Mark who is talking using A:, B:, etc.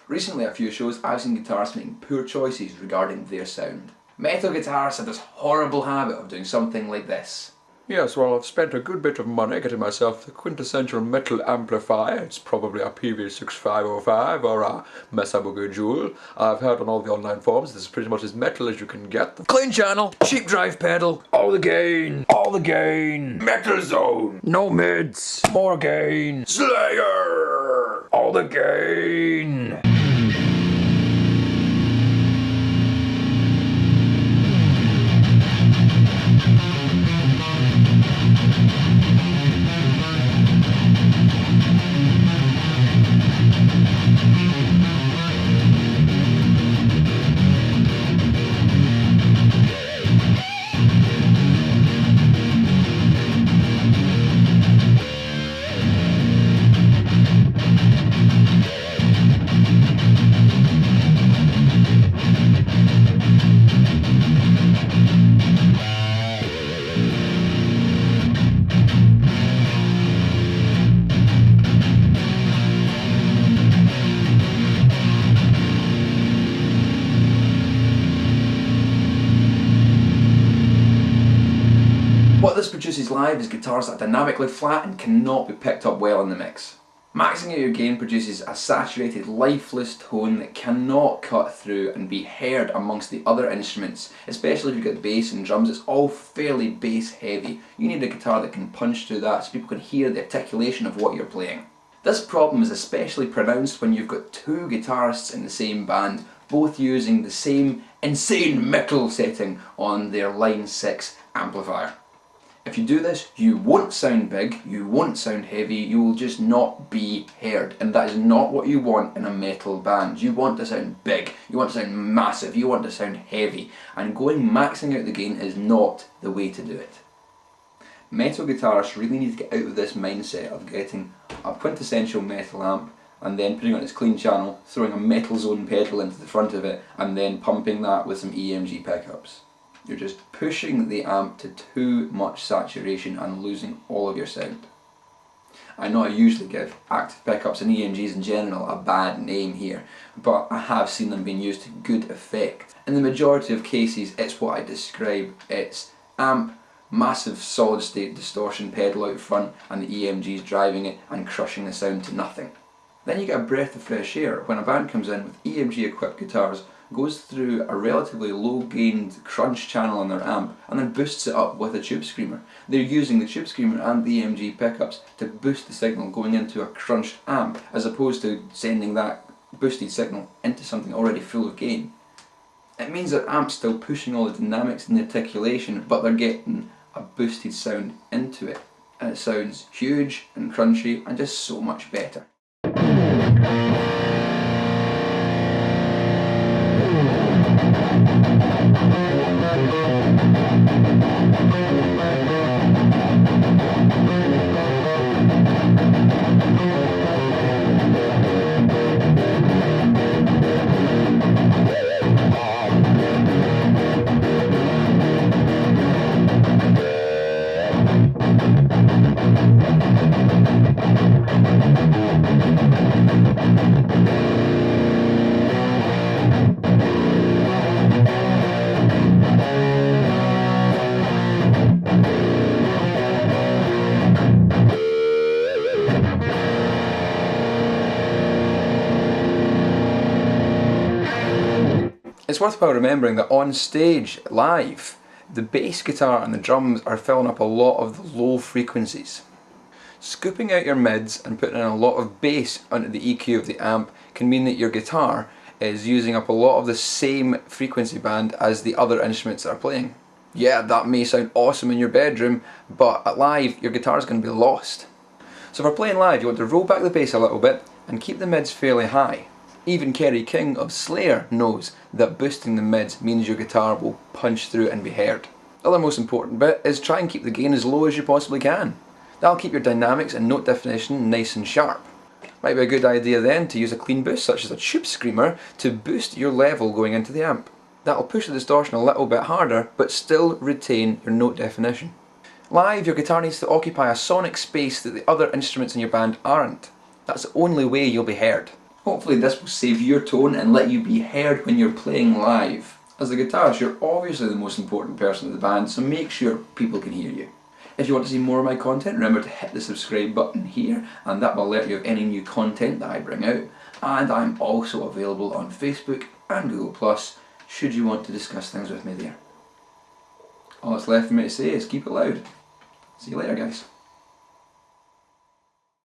A: Recently at a few shows I've seen guitarists making poor choices regarding their sound. Metal guitarists have this horrible habit of doing something like this.
B: Yes, well, I've spent a good bit of money getting myself the quintessential metal amplifier. It's probably a PV6505 or a Mesa Boogie Joule. I've heard on all the online forums this is pretty much as metal as you can get. Clean channel, cheap drive pedal, all the gain, metal zone, no mids, more gain, Slayer, all the gain.
A: What this produces live is guitars that are dynamically flat and cannot be picked up well in the mix. Maxing out your gain produces a saturated, lifeless tone that cannot cut through and be heard amongst the other instruments, especially if you've got bass and drums. It's all fairly bass heavy. You need a guitar that can punch through that so people can hear the articulation of what you're playing. This problem is especially pronounced when you've got two guitarists in the same band, both using the same insane metal setting on their Line 6 amplifier. If you do this, you won't sound big, you won't sound heavy, you will just not be heard. And that is not what you want in a metal band. You want to sound big, you want to sound massive, you want to sound heavy. And maxing out the gain is not the way to do it. Metal guitarists really need to get out of this mindset of getting a quintessential metal amp and then putting it on its clean channel, throwing a metal zone pedal into the front of it, and then pumping that with some EMG pickups. You're just pushing the amp to too much saturation and losing all of your sound. I know I usually give active pickups and EMGs in general a bad name here, but I have seen them being used to good effect. In the majority of cases, it's what I describe. It's amp, massive solid state distortion pedal out front, and the EMGs driving it and crushing the sound to nothing. Then you get a breath of fresh air when a band comes in with EMG equipped guitars, goes through a relatively low gained crunch channel on their amp and then boosts it up with a tube screamer. They're using the tube screamer and the EMG pickups to boost the signal going into a crunched amp, as opposed to sending that boosted signal into something already full of gain. It means that amp's still pushing all the dynamics and the articulation, but they're getting a boosted sound into it, and it sounds huge and crunchy and just so much better. It's worthwhile remembering that on stage, live, the bass guitar and the drums are filling up a lot of the low frequencies. Scooping out your mids and putting in a lot of bass onto the EQ of the amp can mean that your guitar is using up a lot of the same frequency band as the other instruments that are playing. Yeah, that may sound awesome in your bedroom, but at live, your guitar is going to be lost. So if we're playing live, you want to roll back the bass a little bit and keep the mids fairly high. Even Kerry King of Slayer knows that boosting the mids means your guitar will punch through and be heard. The other most important bit is try and keep the gain as low as you possibly can. That'll keep your dynamics and note definition nice and sharp. Might be a good idea then to use a clean boost such as a tube screamer to boost your level going into the amp. That'll push the distortion a little bit harder but still retain your note definition. Live, your guitar needs to occupy a sonic space that the other instruments in your band aren't. That's the only way you'll be heard. Hopefully this will save your tone and let you be heard when you're playing live. As the guitarist, you're obviously the most important person in the band, so make sure people can hear you. If you want to see more of my content, remember to hit the subscribe button here, and that will alert you of any new content that I bring out. And I'm also available on Facebook and Google+, should you want to discuss things with me there. All that's left for me to say is keep it loud. See you later, guys.